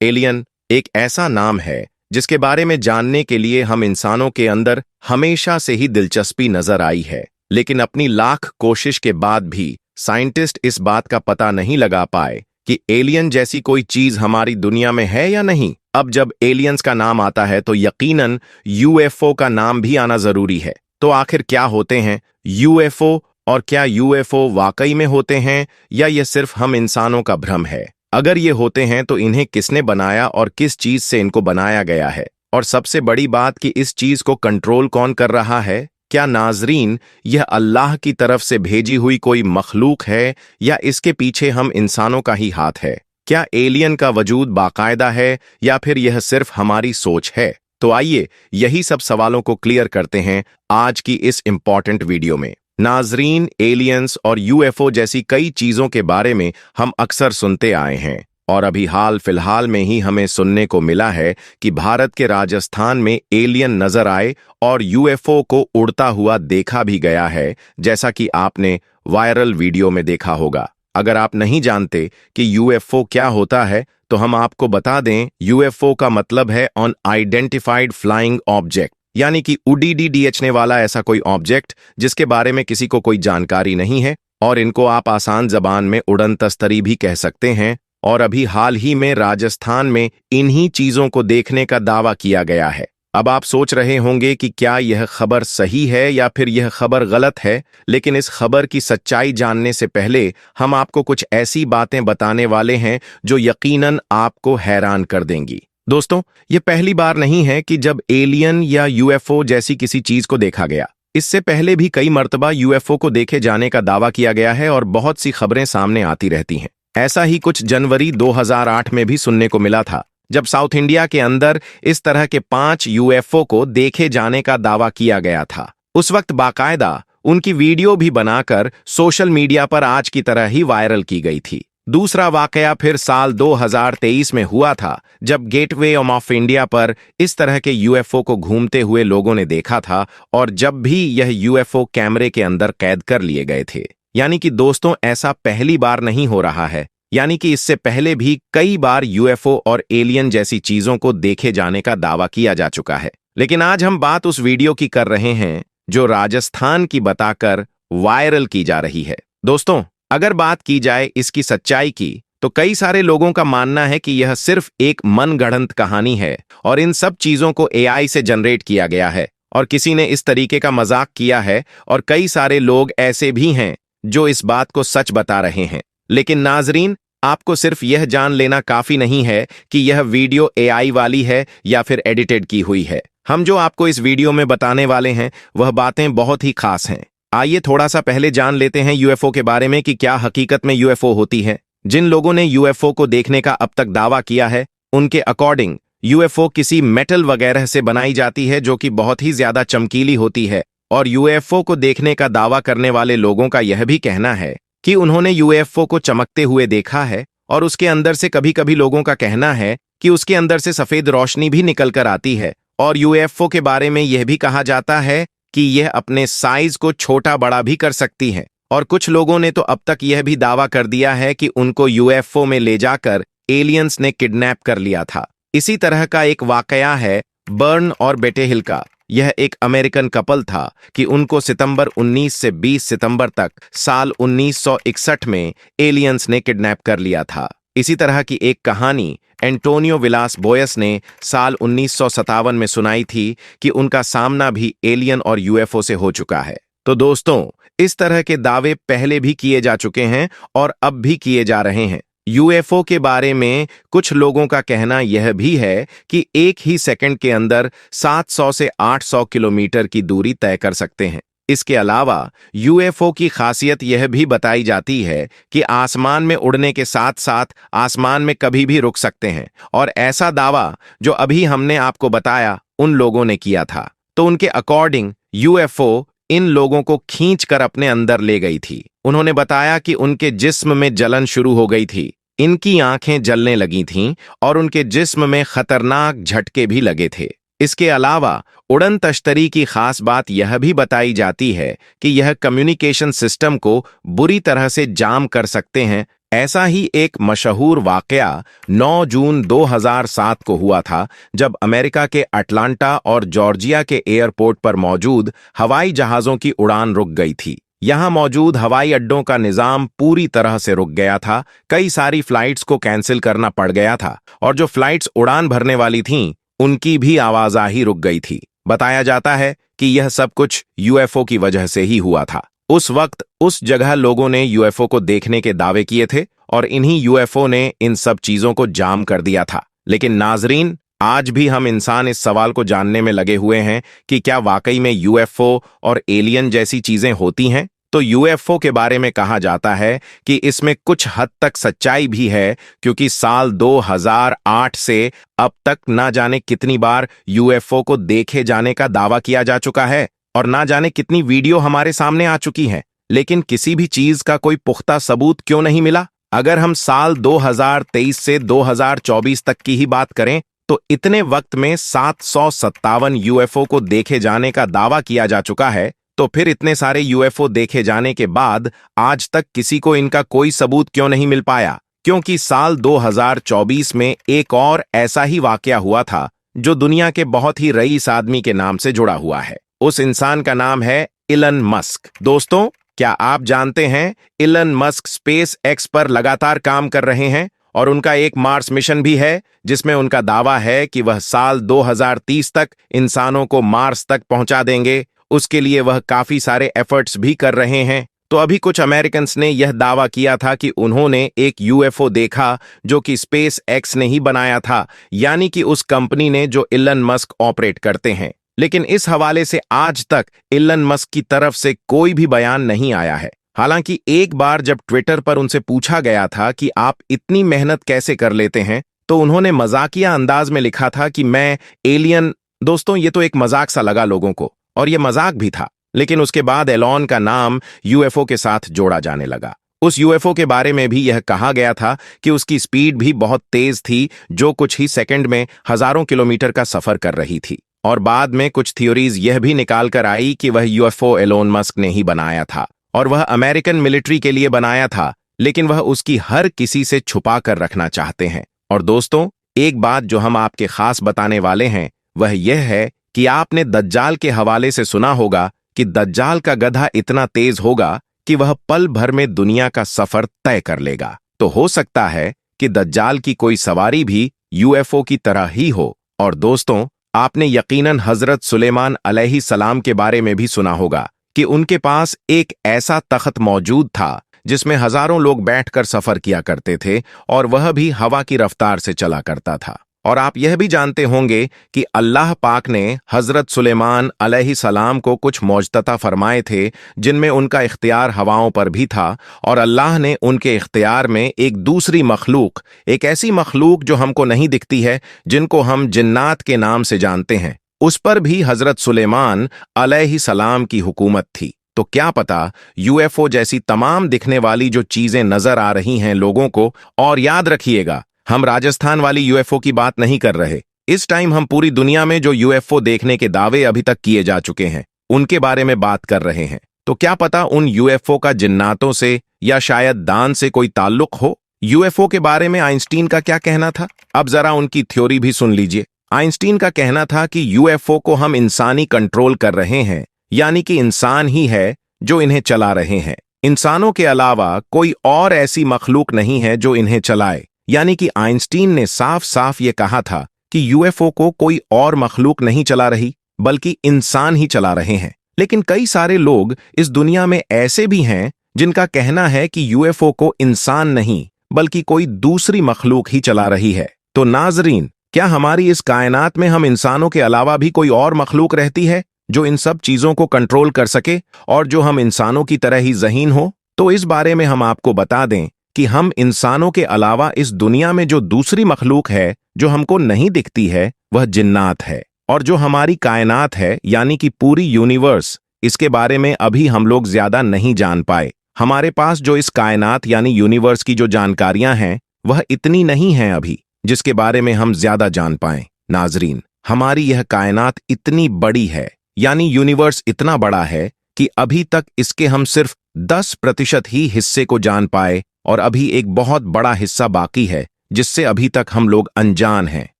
Alien एक ऐसा नाम है जिसके बारे में जानने के लिए हम इंसानों के अंदर हमेशा से ही दिलचस्पी नजर आई है, लेकिन अपनी लाख कोशिश के बाद भी साइंटिस्ट इस बात का पता नहीं लगा पाए कि एलियन जैसी कोई चीज हमारी दुनिया में है या नहीं। अब जब एलियंस का नाम आता है तो यकीनन यूएफओ का नाम भी आना जरूरी है। तो आखिर क्या होते हैं यूएफओ, और क्या यूएफओ वाकई में होते हैं या यह सिर्फ हम इंसानों का भ्रम है? अगर ये होते हैं तो इन्हें किसने बनाया और किस चीज से इनको बनाया गया है? और सबसे बड़ी बात कि इस चीज को कंट्रोल कौन कर रहा है? क्या नाजरीन यह अल्लाह की तरफ से भेजी हुई कोई मखलूक है या इसके पीछे हम इंसानों का ही हाथ है? क्या एलियन का वजूद बाकायदा है या फिर यह सिर्फ हमारी सोच है? तो आइए यही सब सवालों को क्लियर करते हैं आज की इस इंपॉर्टेंट वीडियो में। नाजरीन, एलियंस और यूएफओ जैसी कई चीजों के बारे में हम अक्सर सुनते आए हैं और अभी हाल फिलहाल में ही हमें सुनने को मिला है कि भारत के राजस्थान में एलियन नजर आए और यूएफओ को उड़ता हुआ देखा भी गया है, जैसा कि आपने वायरल वीडियो में देखा होगा। अगर आप नहीं जानते कि यूएफओ क्या होता है तो हम आपको बता दें, यूएफओ का मतलब है अनआइडेंटिफाइड फ्लाइंग ऑब्जेक्ट, यानी कि उड़ने वाला ऐसा कोई ऑब्जेक्ट जिसके बारे में किसी को कोई जानकारी नहीं है, और इनको आप आसान जबान में उड़न तस्तरी भी कह सकते हैं। और अभी हाल ही में राजस्थान में इन्हीं चीजों को देखने का दावा किया गया है। अब आप सोच रहे होंगे कि क्या यह खबर सही है या फिर यह खबर गलत है, लेकिन इस खबर की सच्चाई जानने से पहले हम आपको कुछ ऐसी बातें बताने वाले हैं जो यकीनन आपको हैरान कर देंगी। दोस्तों, ये पहली बार नहीं है कि जब एलियन या यूएफओ जैसी किसी चीज को देखा गया। इससे पहले भी कई मर्तबा यूएफओ को देखे जाने का दावा किया गया है और बहुत सी खबरें सामने आती रहती हैं। ऐसा ही कुछ जनवरी 2008 में भी सुनने को मिला था, जब साउथ इंडिया के अंदर इस तरह के 5 यूएफओ को देखे जाने का दावा किया गया था। उस वक्त बाकायदा उनकी वीडियो भी बनाकर सोशल मीडिया पर आज की तरह ही वायरल की गई थी। दूसरा वाकया फिर साल 2023 में हुआ था, जब गेटवे ऑफ इंडिया पर इस तरह के यूएफओ को घूमते हुए लोगों ने देखा था, और जब भी यह यूएफओ कैमरे के अंदर कैद कर लिए गए थे। यानी कि दोस्तों, ऐसा पहली बार नहीं हो रहा है, यानी कि इससे पहले भी कई बार यूएफओ और एलियन जैसी चीजों को देखे जाने का दावा किया जा चुका है। लेकिन आज हम बात उस वीडियो की कर रहे हैं जो राजस्थान की बताकर वायरल की जा रही है। दोस्तों, अगर बात की जाए इसकी सच्चाई की, तो कई सारे लोगों का मानना है कि यह सिर्फ एक मनगढ़ंत कहानी है और इन सब चीजों को एआई से जनरेट किया गया है और किसी ने इस तरीके का मजाक किया है, और कई सारे लोग ऐसे भी हैं जो इस बात को सच बता रहे हैं। लेकिन नाजरीन, आपको सिर्फ यह जान लेना काफी नहीं है कि यह वीडियो एआई वाली है या फिर एडिटेड की हुई है। हम जो आपको इस वीडियो में बताने वाले हैं वह बातें बहुत ही खास हैं। आइए थोड़ा सा पहले जान लेते हैं यूएफओ के बारे में कि क्या हकीकत में यूएफओ होती है। जिन लोगों ने यूएफओ को देखने का अब तक दावा किया है, उनके अकॉर्डिंग यूएफओ किसी मेटल वगैरह से बनाई जाती है जो कि बहुत ही ज्यादा चमकीली होती है। और यूएफओ को देखने का दावा करने वाले लोगों का यह भी कहना है कि उन्होंने यूएफओ को चमकते हुए देखा है, और उसके अंदर से कभी कभी लोगों का कहना है कि उसके अंदर से सफेद रोशनी भी निकल कर आती है। और यूएफओ के बारे में यह भी कहा जाता है कि यह अपने साइज को छोटा बड़ा भी कर सकती है। और कुछ लोगों ने तो अब तक यह भी दावा कर दिया है कि उनको यूएफओ में ले जाकर एलियंस ने किडनैप कर लिया था। इसी तरह का एक वाकया है बर्न और बेटे हिल का। यह एक अमेरिकन कपल था कि उनको सितंबर 19 से 20 सितंबर तक साल 1961 में एलियंस ने किडनैप कर लिया था। इसी तरह की एक कहानी एंटोनियो विलास बोयस ने साल 1957 में सुनाई थी कि उनका सामना भी एलियन और यूएफओ से हो चुका है। तो दोस्तों, इस तरह के दावे पहले भी किए जा चुके हैं और अब भी किए जा रहे हैं। यूएफओ के बारे में कुछ लोगों का कहना यह भी है कि एक ही सेकंड के अंदर 700 से 800 किलोमीटर की दूरी तय कर सकते हैं। इसके अलावा यूएफओ की खासियत यह भी बताई जाती है कि आसमान में उड़ने के साथ साथ आसमान में कभी भी रुक सकते हैं, और ऐसा दावा जो अभी हमने आपको बताया उन लोगों ने किया था। तो उनके अकॉर्डिंग यूएफओ इन लोगों को खींच कर अपने अंदर ले गई थी। उन्होंने बताया कि उनके जिस्म में जलन शुरू हो गई थी, इनकी आंखें जलने लगी थीं और उनके जिस्म में खतरनाक झटके भी लगे थे। इसके अलावा उड़न तश्तरी की खास बात यह भी बताई जाती है कि यह कम्युनिकेशन सिस्टम को बुरी तरह से जाम कर सकते हैं, ऐसा ही एक मशहूर वाकया 9 जून 2007 को हुआ था, जब अमेरिका के अटलांटा और जॉर्जिया के एयरपोर्ट पर मौजूद हवाई जहाज़ों की उड़ान रुक गई थी। यहां मौजूद हवाई अड्डों का निजाम पूरी तरह से रुक गया था। कई सारी फ्लाइट्स को कैंसिल करना पड़ गया था और जो फ्लाइट्स उड़ान भरने वाली थीं, उनकी भी आवाजाही रुक गई थी। बताया जाता है कि यह सब कुछ यूएफओ की वजह से ही हुआ था। उस वक्त उस जगह लोगों ने यूएफओ को देखने के दावे किए थे और इन्हीं यूएफओ ने इन सब चीजों को जाम कर दिया था। लेकिन नाजरीन, आज भी हम इंसान इस सवाल को जानने में लगे हुए हैं कि क्या वाकई में यूएफओ और एलियन जैसी चीजें होती हैं। तो यूएफओ के बारे में कहा जाता है कि इसमें कुछ हद तक सच्चाई भी है, क्योंकि साल 2008 से अब तक ना जाने कितनी बार यूएफओ को देखे जाने का दावा किया जा चुका है और ना जाने कितनी वीडियो हमारे सामने आ चुकी हैं, लेकिन किसी भी चीज का कोई पुख्ता सबूत क्यों नहीं मिला। अगर हम साल 2023 से 2024 तक की ही बात करें तो इतने वक्त में 757 यूएफओ को देखे जाने का दावा किया जा चुका है। तो फिर इतने सारे यूएफओ देखे जाने के बाद आज तक किसी को इनका कोई सबूत क्यों नहीं मिल पाया? क्योंकि साल 2024 में एक और ऐसा ही वाकया हुआ था जो दुनिया के बहुत ही रईस आदमी के नाम से जुड़ा हुआ है। उस इंसान का नाम है इलन मस्क। दोस्तों, क्या आप जानते हैं इलन मस्क स्पेस एक्स पर लगातार काम कर रहे हैं और उनका एक मार्स मिशन भी है जिसमें उनका दावा है कि वह साल 2030 तक इंसानों को मार्स तक पहुंचा देंगे। उसके लिए वह काफी एफर्ट्स भी कर रहे हैं। तो अभी कुछ अमेरिकन्स ने यह दावा किया था कि उन्होंने एक यूएफओ देखा जो कि स्पेस एक्स ने ही बनाया था, यानी कि उस कंपनी ने जो इलन मस्क ऑपरेट करते हैं। लेकिन इस हवाले से आज तक इलन मस्क की तरफ से कोई भी बयान नहीं आया है। हालांकि एक बार जब ट्विटर पर उनसे पूछा गया था कि आप इतनी मेहनत कैसे कर लेते हैं, तो उन्होंने मजाकिया अंदाज में लिखा था कि मैं एलियन। दोस्तों, ये तो एक मजाक सा लगा लोगों को और ये मजाक भी था। लेकिन उसके बाद एलॉन का नाम यूएफओ के साथ जोड़ा जाने लगा। उस यूएफओ के बारे में भी यह कहा गया था कि उसकी स्पीड भी बहुत तेज थी, जो कुछ ही सेकंड में हजारों किलोमीटर का सफर कर रही थी। और बाद में कुछ थ्योरीज यह भी निकाल कर आई कि वह यूएफओ एलोन मस्क ने ही बनाया था और वह अमेरिकन मिलिट्री के लिए बनाया था, लेकिन वह उसकी हर किसी से छुपा कर रखना चाहते हैं। और दोस्तों, एक बात जो हम आपके खास बताने वाले हैं वह यह है कि आपने दज्जाल के हवाले से सुना होगा कि दज्जाल का गधा इतना तेज होगा कि वह पल भर में दुनिया का सफर तय कर लेगा। तो हो सकता है कि दज्जाल की कोई सवारी भी यूएफओ की तरह ही हो। और दोस्तों, आपने यकीनन हजरत सुलेमान अलैहिस्सलाम के बारे में भी सुना होगा कि उनके पास एक ऐसा तख्त मौजूद था जिसमें हजारों लोग बैठकर सफर किया करते थे और वह भी हवा की रफ्तार से चला करता था। और आप यह भी जानते होंगे कि अल्लाह पाक ने हजरत सुलेमान अलैहिस्सलाम को कुछ मौजज़ता फरमाए थे जिनमें उनका इख्तियार हवाओं पर भी था, और अल्लाह ने उनके इख्तियार में एक दूसरी मखलूक, एक ऐसी मखलूक जो हमको नहीं दिखती है, जिनको हम जिन्नात के नाम से जानते हैं, उस पर भी हजरत सुलेमान अलैहिस्सलाम की हुकूमत थी। तो क्या पता यूएफओ जैसी तमाम दिखने वाली जो चीजें नजर आ रही हैं लोगों को, और याद रखिएगा, हम राजस्थान वाली यूएफओ की बात नहीं कर रहे। इस टाइम हम पूरी दुनिया में जो यूएफओ देखने के दावे अभी तक किए जा चुके हैं उनके बारे में बात कर रहे हैं। तो क्या पता उन यूएफओ का जिन्नातों से या शायद दान से कोई ताल्लुक हो। यूएफओ के बारे में आइंस्टीन का क्या कहना था, अब जरा उनकी थ्योरी भी सुन लीजिए। आइंस्टीन का कहना था कि यूएफओ को हम इंसानी कंट्रोल कर रहे हैं, यानी कि इंसान ही है जो इन्हें चला रहे हैं। इंसानों के अलावा कोई और ऐसी मखलूक नहीं है जो इन्हें चलाए। यानी कि आइंस्टीन ने साफ साफ ये कहा था कि यूएफओ को कोई और मखलूक नहीं चला रही, बल्कि इंसान ही चला रहे हैं। लेकिन कई सारे लोग इस दुनिया में ऐसे भी हैं जिनका कहना है कि यूएफओ को इंसान नहीं बल्कि कोई दूसरी मखलूक ही चला रही है। तो नाजरीन, क्या हमारी इस कायनात में हम इंसानों के अलावा भी कोई और मखलूक रहती है जो इन सब चीजों को कंट्रोल कर सके और जो हम इंसानों की तरह ही ज़हीन हो? तो इस बारे में हम आपको बता दें कि हम इंसानों के अलावा इस दुनिया में जो दूसरी मखलूक है जो हमको नहीं दिखती है वह जिन्नात है। और जो हमारी कायनात है यानी कि पूरी यूनिवर्स, इसके बारे में अभी हम लोग ज्यादा नहीं जान पाए। हमारे पास जो इस कायनात यानी यूनिवर्स की जो जानकारियां हैं वह इतनी नहीं हैं अभी जिसके बारे में हम ज्यादा जान पाएं। नाजरीन, हमारी यह कायनात इतनी बड़ी है, यानी यूनिवर्स इतना बड़ा है कि अभी तक इसके हम सिर्फ 10% ही हिस्से को जान पाए और अभी एक बहुत बड़ा हिस्सा बाकी है जिससे अभी तक हम लोग अनजान हैं,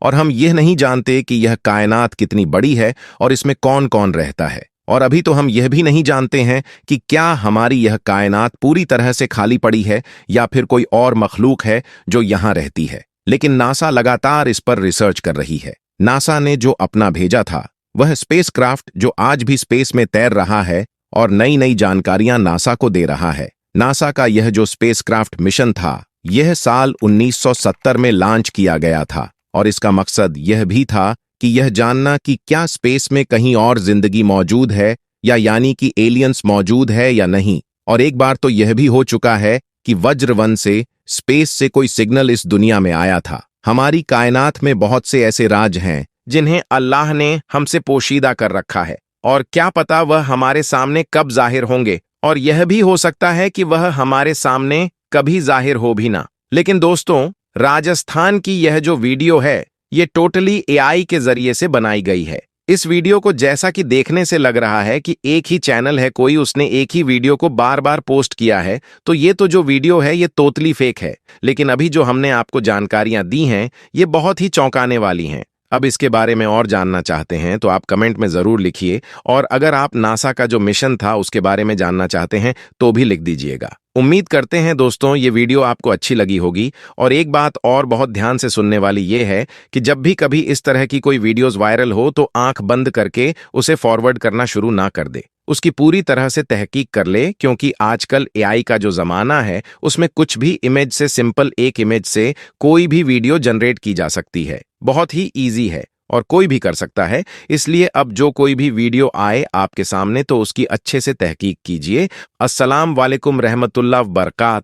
और हम यह नहीं जानते कि यह कायनात कितनी बड़ी है और इसमें कौन कौन रहता है। और अभी तो हम यह भी नहीं जानते हैं कि क्या हमारी यह कायनात पूरी तरह से खाली पड़ी है या फिर कोई और मखलूक है जो यहाँ रहती है। लेकिन नासा लगातार इस पर रिसर्च कर रही है। नासा ने जो अपना भेजा था वह स्पेसक्राफ्ट जो आज भी स्पेस में तैर रहा है और नई नई जानकारियां नासा को दे रहा है। नासा का यह जो स्पेसक्राफ्ट मिशन था यह साल 1970 में लॉन्च किया गया था और इसका मकसद यह भी था कि यह जानना कि क्या स्पेस में कहीं और जिंदगी मौजूद है या यानी कि एलियंस मौजूद है या नहीं। और एक बार तो यह भी हो चुका है कि वज्रवन से स्पेस से कोई सिग्नल इस दुनिया में आया था। हमारी कायनात में बहुत से ऐसे राज हैं जिन्हें अल्लाह ने हमसे पोशीदा कर रखा है और क्या पता वह हमारे सामने कब जाहिर होंगे, और यह भी हो सकता है कि वह हमारे सामने कभी जाहिर हो भी ना। लेकिन दोस्तों, राजस्थान की यह जो वीडियो है ये टोटली एआई के जरिए से बनाई गई है। इस वीडियो को जैसा कि देखने से लग रहा है कि एक ही चैनल है कोई, उसने एक ही वीडियो को बार बार पोस्ट किया है, तो ये तो जो वीडियो है ये टोटली फेक है। लेकिन अभी जो हमने आपको जानकारियां दी हैं ये बहुत ही चौंकाने वाली हैं। अब इसके बारे में और जानना चाहते हैं तो आप कमेंट में जरूर लिखिए, और अगर आप नासा का जो मिशन था उसके बारे में जानना चाहते हैं तो भी लिख दीजिएगा। उम्मीद करते हैं दोस्तों ये वीडियो आपको अच्छी लगी होगी। और एक बात और बहुत ध्यान से सुनने वाली ये है कि जब भी कभी इस तरह की कोई वीडियोस वायरल हो तो आंख बंद करके उसे फॉरवर्ड करना शुरू ना कर दे, उसकी पूरी तरह से तहकीक कर ले, क्योंकि आजकल एआई का जो जमाना है उसमें कुछ भी इमेज से, सिंपल एक इमेज से कोई भी वीडियो जनरेट की जा सकती है। बहुत ही ईजी है और कोई भी कर सकता है। इसलिए अब जो कोई भी वीडियो आए आपके सामने तो उसकी अच्छे से तहकीक कीजिए। अस्सलाम वालेकुम रहमतुल्लाह व बरकात।